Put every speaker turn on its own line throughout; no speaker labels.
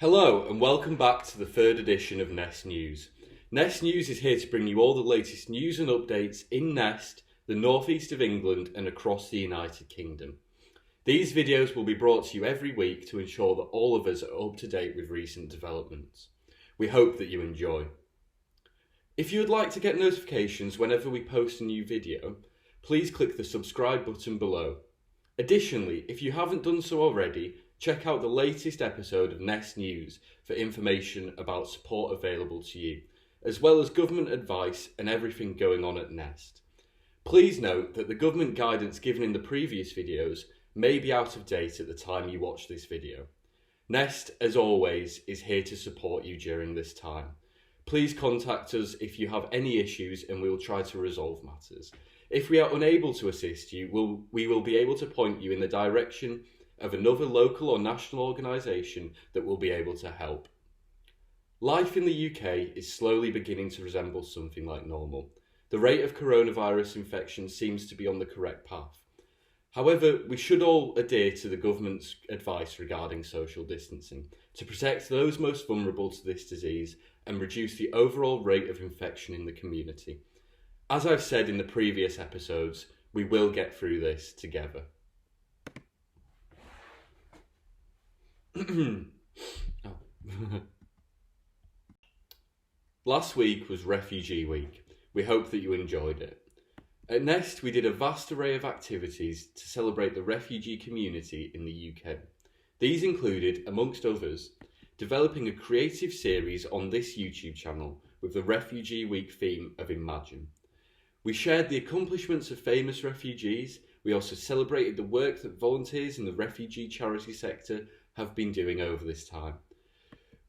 Hello and welcome back to the third edition of N.E.S.T News. N.E.S.T News is here to bring you all the latest news and updates in N.E.S.T, the northeast of England and across the United Kingdom. These videos will be brought to you every week to ensure that all of us are up to date with recent developments. We hope that you enjoy. If you would like to get notifications whenever we post a new video, please click the subscribe button below. Additionally, if you haven't done so already, check out the latest episode of N.E.S.T News for information about support available to you, as well as government advice and everything going on at N.E.S.T. Please note that the government guidance given in the previous videos may be out of date at the time you watch this video. N.E.S.T, as always, is here to support you during this time. Please contact us if you have any issues and we will try to resolve matters. If we are unable to assist you, we will be able to point you in the direction of another local or national organisation that will be able to help. Life in the UK is slowly beginning to resemble something like normal. The rate of coronavirus infection seems to be on the correct path. However, we should all adhere to the government's advice regarding social distancing to protect those most vulnerable to this disease and reduce the overall rate of infection in the community. As I've said in the previous episodes, we will get through this together. Last week was Refugee Week. We hope that you enjoyed it. At N.E.S.T we did a vast array of activities to celebrate the refugee community in the UK. These included, amongst others, developing a creative series on this YouTube channel with the Refugee Week theme of Imagine. We shared the accomplishments of famous refugees. We also celebrated the work that volunteers in the refugee charity sector have been doing over this time.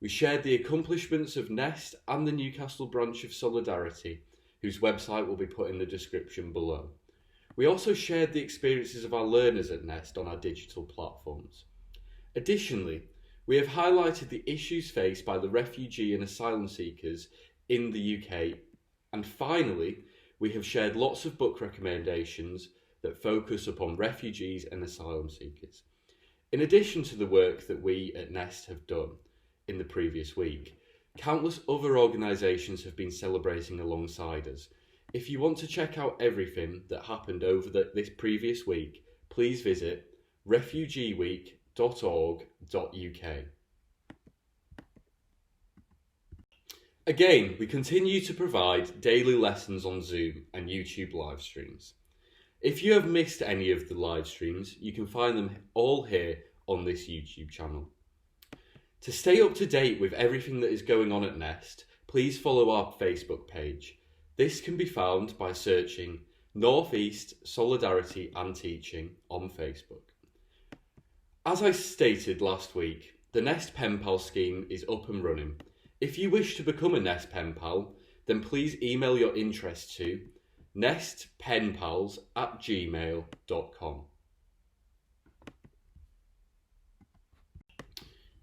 We shared the accomplishments of N.E.S.T and the Newcastle branch of Solidarity, whose website will be put in the description below. We also shared the experiences of our learners at N.E.S.T on our digital platforms. Additionally, we have highlighted the issues faced by the refugee and asylum seekers in the UK. And finally, we have shared lots of book recommendations that focus upon refugees and asylum seekers. In addition to the work that we at N.E.S.T have done in the previous week, countless other organisations have been celebrating alongside us. If you want to check out everything that happened over this previous week, please visit refugeeweek.org.uk. Again, we continue to provide daily lessons on Zoom and YouTube live streams. If you have missed any of the live streams, you can find them all here on this YouTube channel. To stay up to date with everything that is going on at N.E.S.T, please follow our Facebook page. This can be found by searching Northeast Solidarity and Teaching on Facebook. As I stated last week, the N.E.S.T pen pal scheme is up and running. If you wish to become a N.E.S.T pen pal, then please email your interest to nestpenpals@gmail.com.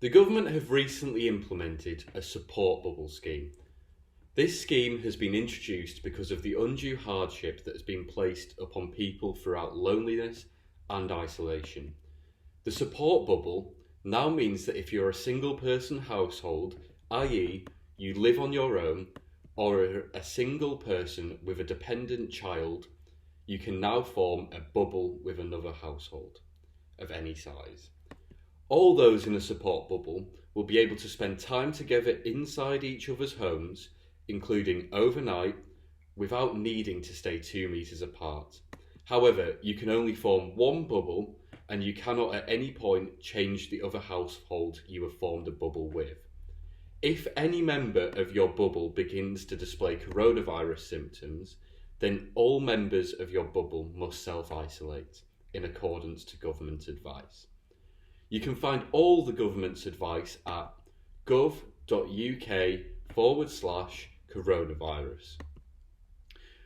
The government have recently implemented a support bubble scheme. This scheme has been introduced because of the undue hardship that has been placed upon people throughout loneliness and isolation. The support bubble now means that if you're a single person household, i.e. you live on your own, or a single person with a dependent child, you can now form a bubble with another household of any size. All those in a support bubble will be able to spend time together inside each other's homes, including overnight, without needing to stay 2 meters apart. However, you can only form one bubble and you cannot at any point change the other household you have formed a bubble with. If any member of your bubble begins to display coronavirus symptoms, then all members of your bubble must self-isolate in accordance to government advice. You can find all the government's advice at gov.uk/coronavirus.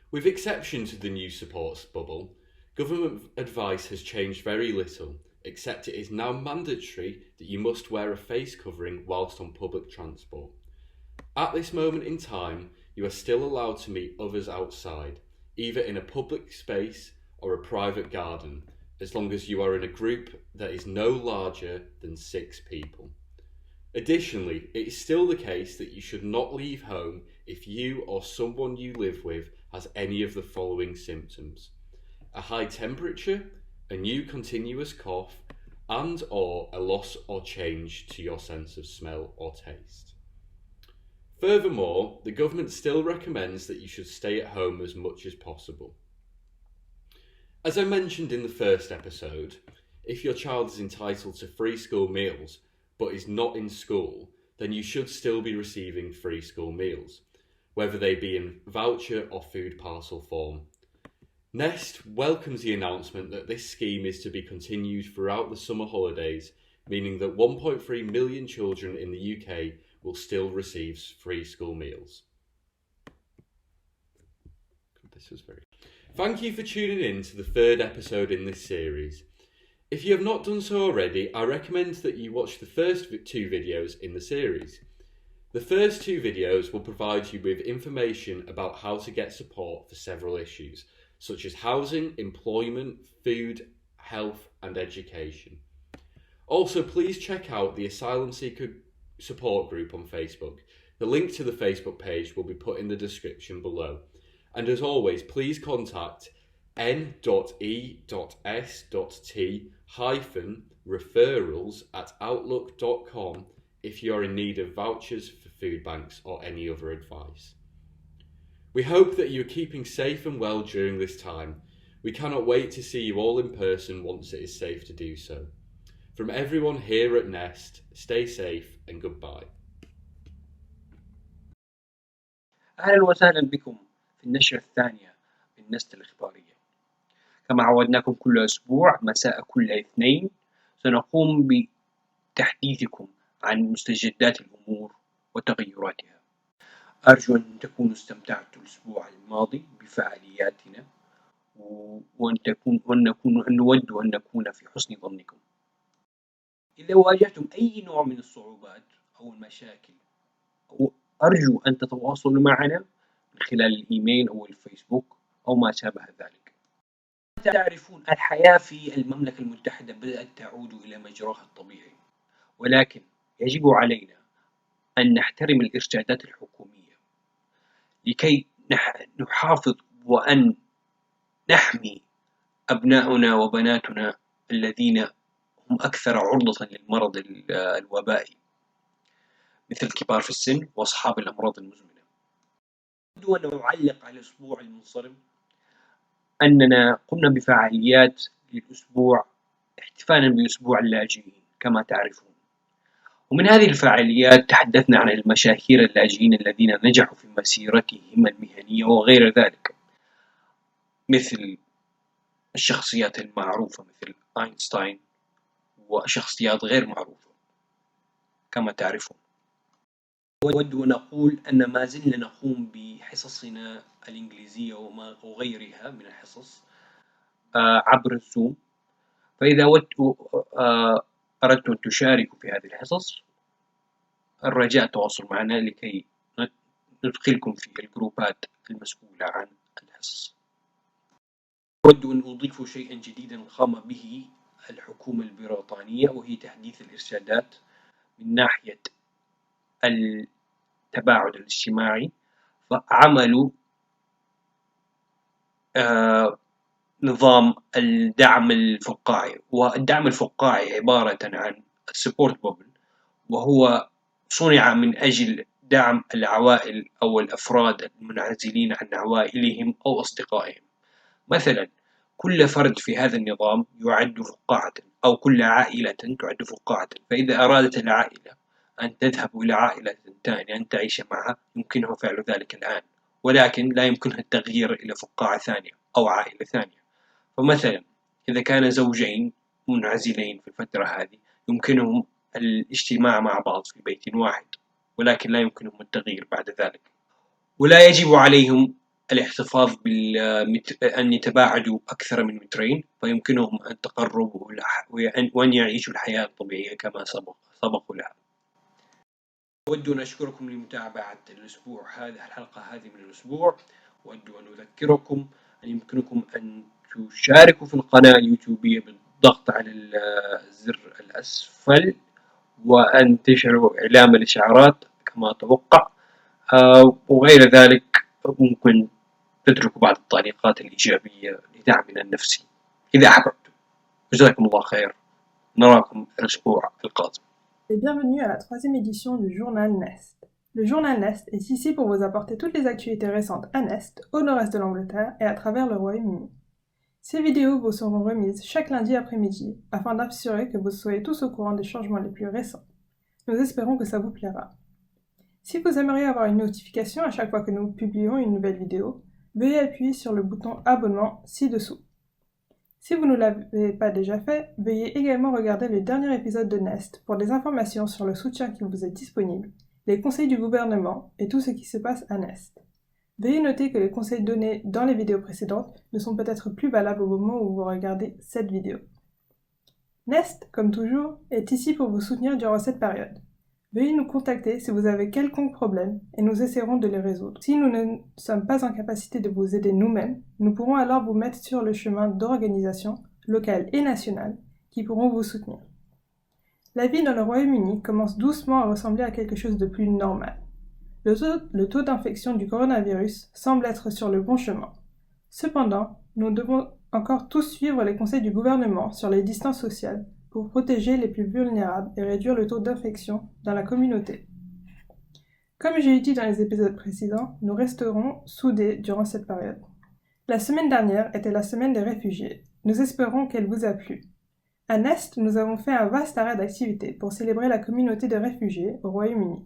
With exception to the new supports bubble, government advice has changed very little, except it is now mandatory that you must wear a face covering whilst on public transport. At this moment in time, you are still allowed to meet others outside, either in a public space or a private garden, as long as you are in a group that is no larger than 6 people. Additionally, it is still the case that you should not leave home if you or someone you live with has any of the following symptoms: a high temperature, a new continuous cough, and or a loss or change to your sense of smell or taste. Furthermore, the government still recommends that you should stay at home as much as possible. As I mentioned in the first episode, if your child is entitled to free school meals but is not in school, then you should still be receiving free school meals, whether they be in voucher or food parcel form. N.E.S.T welcomes the announcement that this scheme is to be continued throughout the summer holidays, meaning that 1.3 million children in the UK will still receive free school meals. This was very... Thank you for tuning in to the third episode in this series. If you have not done so already, I recommend that you watch the first two videos in the series. The first two videos will provide you with information about how to get support for several issues, such as housing, employment, food, health, and education. Also, please check out the Asylum Seeker support group on Facebook. The link to the Facebook page will be put in the description below. And as always, please contact n.e.s.t-referrals@outlook.com if you are in need of vouchers for food banks or any other advice. We hope that you are keeping safe and well during this time. We cannot wait to see you all in person once it is safe to do so. From everyone here at N.E.S.T, stay safe and goodbye.
أهلا وسهلا بكم في النشرة الثانية من نست الإخبارية. كما عودناكم كل أسبوع مساء كل اثنين سنقوم بتحديثكم عن مستجدات الأمور وتغيراتها. أرجو أن تكونوا استمتعتوا الأسبوع الماضي بفعالياتنا وأن نود أن نكون في حسن ظنكم. إذا واجهتم أي نوع من الصعوبات أو المشاكل أرجو أن تتواصلوا معنا من خلال الإيميل أو الفيسبوك أو ما شابه ذلك. تعرفون الحياة في المملكة المتحدة بدأت تعود إلى مجراها الطبيعي، ولكن يجب علينا أن نحترم الإرشادات الحكومية لكي نحافظ وأن نحمي أبناؤنا وبناتنا الذين هم أكثر عرضة للمرض الوبائي مثل الكبار في السن وأصحاب الأمراض المزمنة. أود أن أعلق على الأسبوع المنصرم أننا قمنا بفعاليات للأسبوع احتفالا بأسبوع اللاجئين كما تعرفون، ومن هذه الفعاليات تحدثنا عن المشاهير اللاجئين الذين نجحوا في مسيرتهم المهنية وغير ذلك، مثل الشخصيات المعروفة مثل أينشتاين وشخصيات غير معروفة كما تعرفون. أود أن أقول أن ما زلنا نقوم بحصصنا الإنجليزية وغيرها من الحصص عبر الزوم، فإذا أردتم أن تشاركوا في هذه الحصص الرجاء التواصل معنا لكي ندخلكم في الجروبات المسؤولة عن الحصص. أود أن أضيف شيئا جديدا قام به الحكومة البريطانية، وهي تحديث الإرشادات من ناحية التباعد الاجتماعي، فعملوا نظام الدعم الفقاعي، والدعم الفقاعي عبارة عن السبورت بوبل، وهو صنع من أجل دعم العوائل أو الأفراد المنعزلين عن عوائلهم أو أصدقائهم. مثلا كل فرد في هذا النظام يعد فقاعة، أو كل عائلة تعد فقاعة، فإذا أرادت العائلة أن تذهب إلى عائلة ثانية أن تعيش معها يمكنها فعل ذلك الآن، ولكن لا يمكنها التغيير إلى فقاعة ثانية أو عائلة ثانية. فمثلا إذا كان زوجين منعزلين في الفترة هذه يمكنهم الاجتماع مع بعض في بيت واحد، ولكن لا يمكنهم التغيير بعد ذلك، ولا يجب عليهم الاحتفاظ أن يتباعدوا أكثر من مترين، فيمكنهم أن تقربوا وأن يعيشوا الحياة الطبيعية كما سبقوا لها. أود أن أشكركم لمتابعة الحلقة هذه من الأسبوع، وأود أن أذكركم أن يمكنكم أن تشاركوا في القناة اليوتيوبية بالضغط على الزر الأسفل وأن تشعروا إعلام الإشعارات كما أتوقع، وغير ذلك ممكن تتركوا بعض التعليقات الإيجابية لدعمنا النفسي إذا أحببتم. جزاكم الله خير، نراكم الأسبوع القادم.
Et bienvenue à la 3e édition du journal N.E.S.T. Le journal N.E.S.T est ici pour vous apporter toutes les actualités récentes à N.E.S.T, au nord-est de l'Angleterre et à travers le Royaume-Uni. Ces vidéos vous seront remises chaque lundi après-midi afin d'assurer que vous soyez tous au courant des changements les plus récents. Nous espérons que ça vous plaira. Si vous aimeriez avoir une notification à chaque fois que nous publions une nouvelle vidéo, veuillez appuyer sur le bouton abonnement ci-dessous. Si vous ne l'avez pas déjà fait, veuillez également regarder le dernier épisode de N.E.S.T pour des informations sur le soutien qui vous est disponible, les conseils du gouvernement et tout ce qui se passe à N.E.S.T. Veuillez noter que les conseils donnés dans les vidéos précédentes ne sont peut-être plus valables au moment où vous regardez cette vidéo. N.E.S.T, comme toujours, est ici pour vous soutenir durant cette période. Veuillez nous contacter si vous avez quelconque problème et nous essaierons de les résoudre. Si nous ne sommes pas en capacité de vous aider nous-mêmes, nous pourrons alors vous mettre sur le chemin d'organisations locales et nationales qui pourront vous soutenir. La vie dans le Royaume-Uni commence doucement à ressembler à quelque chose de plus normal. Le taux d'infection du coronavirus semble être sur le bon chemin. Cependant, nous devons encore tous suivre les conseils du gouvernement sur les distances sociales pour protéger les plus vulnérables et réduire le taux d'infection dans la communauté. Comme j'ai dit dans les épisodes précédents, nous resterons soudés durant cette période. La semaine dernière était la semaine des réfugiés. Nous espérons qu'elle vous a plu. À N.E.S.T, nous avons fait un vaste arrêt d'activité pour célébrer la communauté de réfugiés au Royaume-Uni.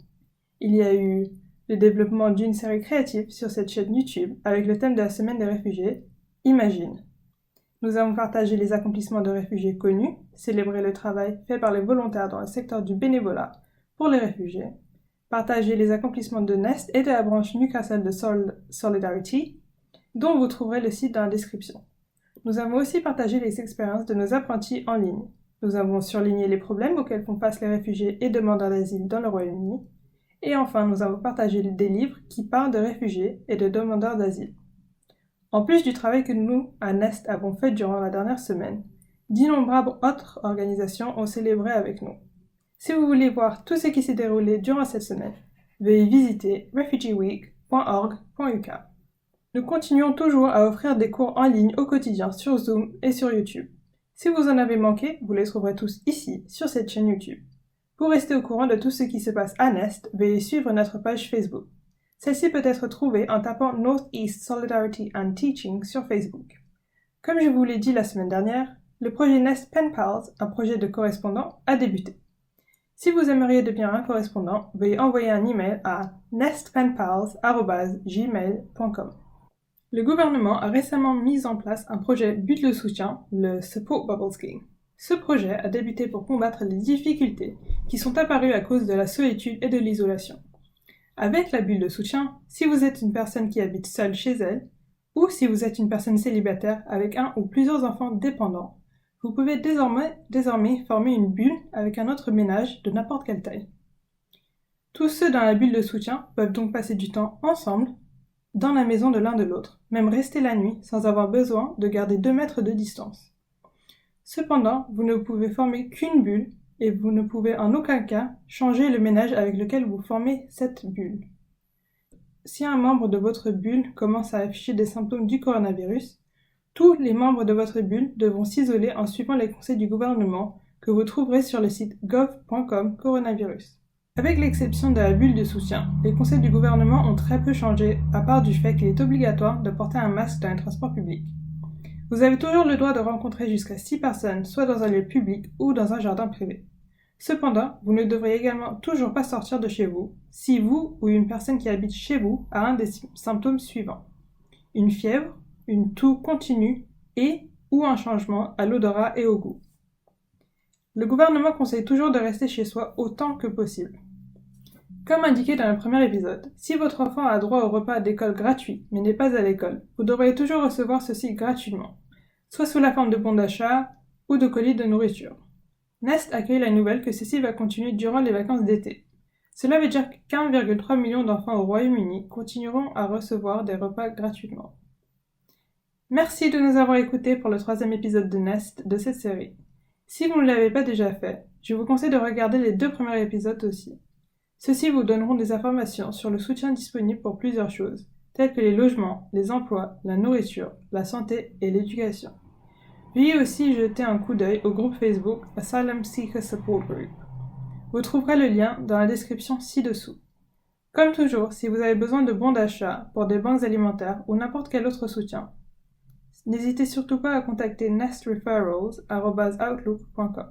Il y a eu le développement d'une série créative sur cette chaîne YouTube avec le thème de la semaine des réfugiés, Imagine. Nous avons partagé les accomplissements de réfugiés connus, célébré le travail fait par les volontaires dans le secteur du bénévolat pour les réfugiés, partagé les accomplissements de N.E.S.T et de la branche Newcastle de Solidarity, dont vous trouverez le site dans la description. Nous avons aussi partagé les expériences de nos apprentis en ligne. Nous avons surligné les problèmes auxquels font face les réfugiés et demandeurs d'asile dans le Royaume-Uni. Et enfin, nous avons partagé des livres qui parlent de réfugiés et de demandeurs d'asile. En plus du travail que nous, à N.E.S.T, avons fait durant la dernière semaine, d'innombrables autres organisations ont célébré avec nous. Si vous voulez voir tout ce qui s'est déroulé durant cette semaine, veuillez visiter refugeeweek.org.uk. Nous continuons toujours à offrir des cours en ligne au quotidien sur Zoom et sur YouTube. Si vous en avez manqué, vous les trouverez tous ici, sur cette chaîne YouTube. Pour rester au courant de tout ce qui se passe à N.E.S.T, veuillez suivre notre page Facebook. Celle-ci peut être trouvée en tapant North-East Solidarity and Teaching sur Facebook. Comme je vous l'ai dit la semaine dernière, le projet nestpenpals, un projet de correspondant, a débuté. Si vous aimeriez devenir un correspondant, veuillez envoyer un email à nestpenpals@gmail.com. Le gouvernement a récemment mis en place un projet but de soutien, le Support Bubble Scheme. Ce projet a débuté pour combattre les difficultés qui sont apparues à cause de la solitude et de l'isolation. Avec la bulle de soutien, si vous êtes une personne qui habite seule chez elle, ou si vous êtes une personne célibataire avec un ou plusieurs enfants dépendants, vous pouvez désormais former une bulle avec un autre ménage de n'importe quelle taille. Tous ceux dans la bulle de soutien peuvent donc passer du temps ensemble, dans la maison de l'un de l'autre, même rester la nuit sans avoir besoin de garder 2 mètres de distance. Cependant, vous ne pouvez former qu'une bulle et vous ne pouvez en aucun cas changer le ménage avec lequel vous formez cette bulle. Si un membre de votre bulle commence à afficher des symptômes du coronavirus, tous les membres de votre bulle devront s'isoler en suivant les conseils du gouvernement que vous trouverez sur le site gov.com coronavirus. Avec l'exception de la bulle de soutien, les conseils du gouvernement ont très peu changé à part du fait qu'il est obligatoire de porter un masque dans les transports publics. Vous avez toujours le droit de rencontrer jusqu'à 6 personnes, soit dans un lieu public ou dans un jardin privé. Cependant, vous ne devrez également toujours pas sortir de chez vous si vous ou une personne qui habite chez vous a un des symptômes suivants: une fièvre, une toux continue et ou un changement à l'odorat et au goût. Le gouvernement conseille toujours de rester chez soi autant que possible. Comme indiqué dans le premier épisode, si votre enfant a droit au repas d'école gratuit mais n'est pas à l'école, vous devriez toujours recevoir ceci gratuitement, soit sous la forme de bons d'achat ou de colis de nourriture. N.E.S.T accueille la nouvelle que ceci va continuer durant les vacances d'été. Cela veut dire qu'1,3 million d'enfants au Royaume-Uni continueront à recevoir des repas gratuitement. Merci de nous avoir écoutés pour le 3e épisode de N.E.S.T de cette série. Si vous ne l'avez pas déjà fait, je vous conseille de regarder les 2 premiers épisodes aussi. Ceux-ci vous donneront des informations sur le soutien disponible pour plusieurs choses, telles que les logements, les emplois, la nourriture, la santé et l'éducation. Veuillez aussi jeter un coup d'œil au groupe Facebook Asylum Seeker Support Group. Vous trouverez le lien dans la description ci-dessous. Comme toujours, si vous avez besoin de bons d'achat pour des banques alimentaires ou n'importe quel autre soutien, n'hésitez surtout pas à contacter nest.referrals@outlook.com.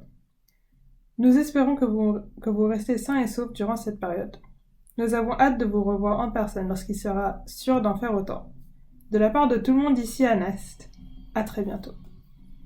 Nous espérons que vous restez sains et saufs durant cette période. Nous avons hâte de vous revoir en personne lorsqu'il sera sûr d'en faire autant. De la part de tout le monde ici à N.E.S.T, à très bientôt.